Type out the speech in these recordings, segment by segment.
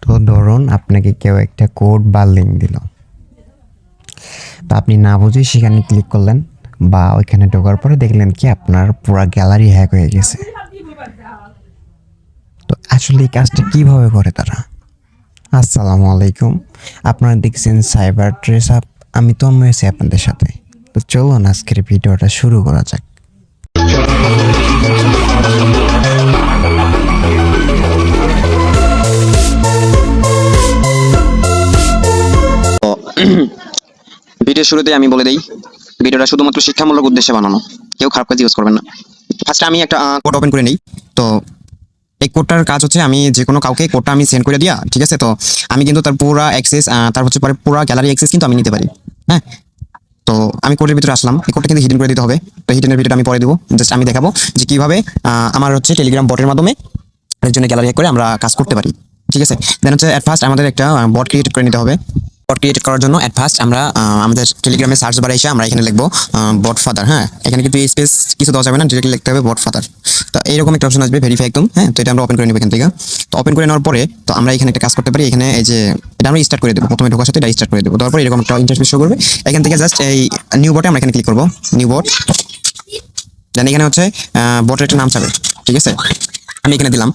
তো ধরুন আপনাকে কেউ একটা কোড বা লিঙ্ক দিল, তো আপনি না বুঝে সেখানে ক্লিক করলেন বা ওইখানে ঢোকার পরে দেখলেন কি আপনার পুরো গ্যালারি হ্যাক হয়ে গেছে। তো আসলে এই কাজটা কিভাবে করে তারা? আসসালামু আলাইকুম, আপনারা দেখছেন সাইবার ট্রেস আপ। আমি তন্ময় আছি আপনাদের সাথে। তো চলুন আজকের ভিডিওটা শুরু করা যাক। ভিডিওর শুরুতে আমি বলে দেই, ভিডিওটা শুধুমাত্র শিক্ষামূলক উদ্দেশ্যে বানানো, কেউ খারাপ কাজে ইউজ করবেন না। ফার্স্টে আমি একটা কোড ওপেন করে নেই। তো এই কোডটার কাজ হচ্ছে আমি যে কোনো কাউকে কোডটা আমি সেন্ড করে দিয়া, ঠিক আছে। তো আমি কিন্তু তার পুরো অ্যাক্সেস, তার হচ্ছে পরে পুরো গ্যালারি অ্যাক্সেস কিন্তু আমি নিতে পারি। হ্যাঁ, তো আমি কোডের ভিতরে আসলাম। এই কোডটা কিন্তু হিডেন করে দিতে হবে। তো হিডেনের ভিডিওটা আমি পরে দেবো। জাস্ট আমি দেখাবো যে কিভাবে আমার হচ্ছে টেলিগ্রাম বটের মাধ্যমে এর জন্য গ্যালারি হ্যাক করে আমরা কাজ করতে পারি, ঠিক আছে। দেন হচ্ছে অ্যাট ফার্স্ট আমাদের একটা বট ক্রিয়েট করে নিতে হবে। বট ক্রিয়েট করার জন্য অ্যাট ফার্স্ট আমরা আমাদের টেলিগ্রামে সার্চ বারে এসে আমরা এখানে লিখবো বট ফাদার। হ্যাঁ, এখানে কিন্তু স্পেস কিছু দেওয়া যাবে না, ডিরেক্টলি লিখতে হবে বট ফাদার। তো এইরকম একটা অপশন আসবে, ভেরিফাই একদম। হ্যাঁ, তো এটা আমরা ওপেন করে নেব এখান থেকে। তো ওপেন করে নেওয়ার পরে তো আমরা এখানে একটা কাজ করতে পারি। এখানে এই যে এটা আমরা স্টার্ট করে দেবো, প্রথমে ঢোকার সাথে এটা স্টার্ট করে দেবো। তারপর এরকম একটা ইন্টারফেস শো করবে। এখান থেকে জাস্ট এই নিউ বটে আমরা এখানে ক্লিক করবো, নিউ বট। দেন এখানে হচ্ছে বটের একটা নাম চাবে, ঠিক আছে। আমি এখানে দিলাম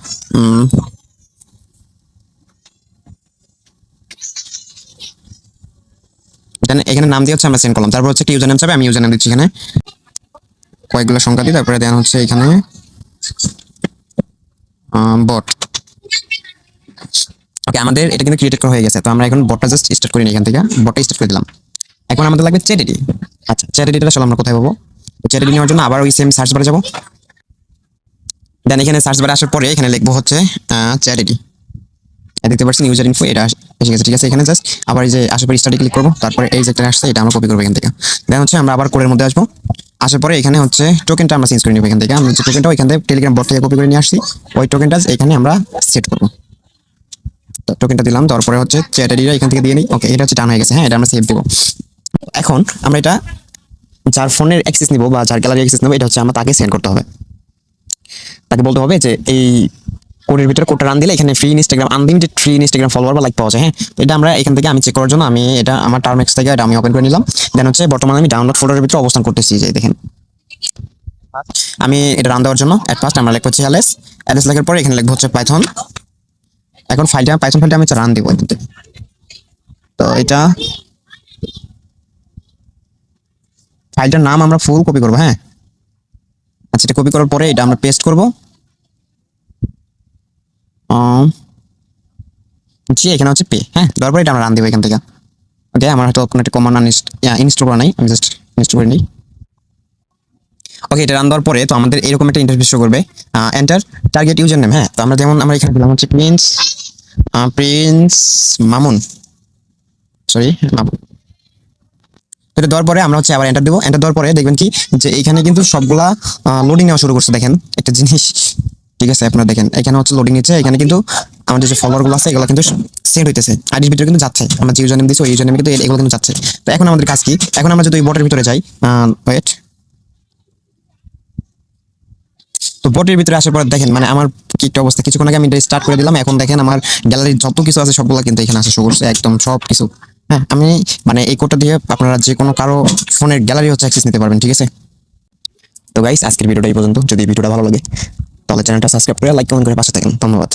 দেন এখানে নাম দিয়ে হচ্ছে আমরা সেন্ড করলাম। তারপর হচ্ছে একটা ইউজার নেম চাবে, আমি ইউজার নেম দিচ্ছি এখানে কয়েকগুলো সংখ্যা দিই। তারপরে দেন হচ্ছে এখানে বট। ওকে, আমাদের এটা কিন্তু ক্রিয়েট করা হয়ে গেছে। তো আমরা এখন বটটা জাস্ট স্টার্ট করি, এখান থেকে বটটা স্টার্ট করে দিলাম। এখন আমাদের লাগবে চ্যাট আইডি। আচ্ছা, চ্যাট আইডিটা আসলে আমরা কোথায় পাবো? তো চ্যাট আইডি নেওয়ার জন্য আবার ওই সেম সার্চ বারে যাবো। দেন এখানে সার্চ বারে আসার পরে এখানে লিখবো হচ্ছে চ্যাট আইডি। দেখতে পাচ্ছেন ইউজার ইনফো, এটা এসে গেছে, ঠিক আছে। এখানে জাস্ট আবার এই যে আশেপাশে স্টাডি ক্লিক করবো। তারপরে এই যে একটা আসছে, এটা আমরা কপি করবো এখান থেকে। দেন হচ্ছে আমরা আবার কোডের মধ্যে আসবো। আসার পরে এখানে হচ্ছে টোকেনটা আমরা চেঞ্জ করে নিব এখান থেকে। আমরা যে টোকেনটা ওইখান থেকে টেলিগ্রাম বট থেকে কপি করে নিয়ে আসছি, ওই টোকেনটা এখানে আমরা সেট করবো। তো টোকেনটা দিলাম, তারপরে হচ্ছে চ্যাট আইডিটা এখান থেকে দিয়ে নিই। ওকে, এটা হচ্ছে ডান হয়ে গেছে। হ্যাঁ, এটা আমরা সেভ দেবো। এখন আমরা এটা যার ফোনের অ্যাক্সেস নিব বা যার গ্যালারি অ্যাক্সেস নেবো, এটা হচ্ছে আমরা তাকে সেন্ড করতে হবে। তাকে বলতে হবে যে এই কোডের ভিতরে কোডটা রান দিলে এখানে free Instagram, unlimited free Instagram follower বা লাইক পাওয়া যায়। হ্যাঁ, তো এটা আমরা এখান থেকে আমি চেক করার জন্য আমি এটা আমার টার্মেক্স থেকে এটা আমি ওপেন করে নিলাম। দেন হচ্ছে বর্তমানে আমি ডাউনলোড ফোল্ডারের ভিতরে অবস্থান করতেছি, যে দেখেন। আমি এটা রান দেওয়ার জন্য অ্যাট ফার্স্ট আমরা লিখবো হচ্ছে এলএস। এলএস লেখার পরে এখানে লিখবো হচ্ছে পাইথন। এখন পাইথন ফাইলটা আমি রান দিব এটাতে। তো এটা ফাইলটার নাম আমরা ফুল কপি করবো। হ্যাঁ, আচ্ছা, এটা কপি করার পরে এটা আমরা পেস্ট করবো। জি, এখানে হচ্ছে পে। হ্যাঁ, তারপরে এটা আমরা রান দেবো এখান থেকে। ওকে, আমার হয়তো কোনো একটা কমান্ড ইনস্টল করা নাই, আমি জাস্ট ইনস্টল করে নিই। ওকে, এটা রান দেওয়ার পরে তো আমাদের এরকম একটা ইন্টারফেস শো করবে, এন্টার টার্গেট ইউজার নেম। হ্যাঁ, তো আমরা যেমন আমরা এখানে দিলাম হচ্ছে প্রিন্স মামুন, সরি মামুন। এটা দেওয়ার পরে আমরা হচ্ছে আবার এন্টার দেবো। এন্টার দেওয়ার পরে দেখবেন কি যে এখানে কিন্তু সবগুলা লোডিং নেওয়া শুরু করছে। দেখেন একটা জিনিস, ঠিক আছে, আপনারা দেখেন এখানে হচ্ছে লোডিং নিচ্ছে। এখানে কিন্তু আমাদের যে ফলোয়ারগুলো আছে এগুলো কিন্তু সেন্ড হইতেছে, আইডির ভিতরে কিন্তু যাচ্ছে। আমরা যে ইউজার নেম দিচ্ছি ওই ইউজার নেমে কিন্তু এগুলো কিন্তু যাচ্ছে। তো এখন আমাদের কাজ কি? এখন আমরা যদি ওই বটের ভিতরে যাই, ওয়েট, তো বটের ভিতরে আসার পর দেখেন মানে আমার কি একটা অবস্থা। কিছুক্ষণ আগে আমি এটা স্টার্ট করে দিলাম, এখন দেখেন আমার গ্যালারির যত কিছু আছে সবগুলো কিন্তু এখানে আসা শুরু করছে, একদম সব কিছু। হ্যাঁ, আমি মানে এই কোডটা দিয়ে আপনারা যে কোনো কারো ফোনের গ্যালারি হচ্ছে অ্যাক্সেস নিতে পারবেন, ঠিক আছে। তো গাইস, আজকের ভিডিওটা এই পর্যন্ত। যদি ভিডিওটা ভালো লাগে তাহলে চ্যানেলটা সাবস্ক্রাইব করে লাইক কমেন্ট করে পাশে থাকেন। ধন্যবাদ।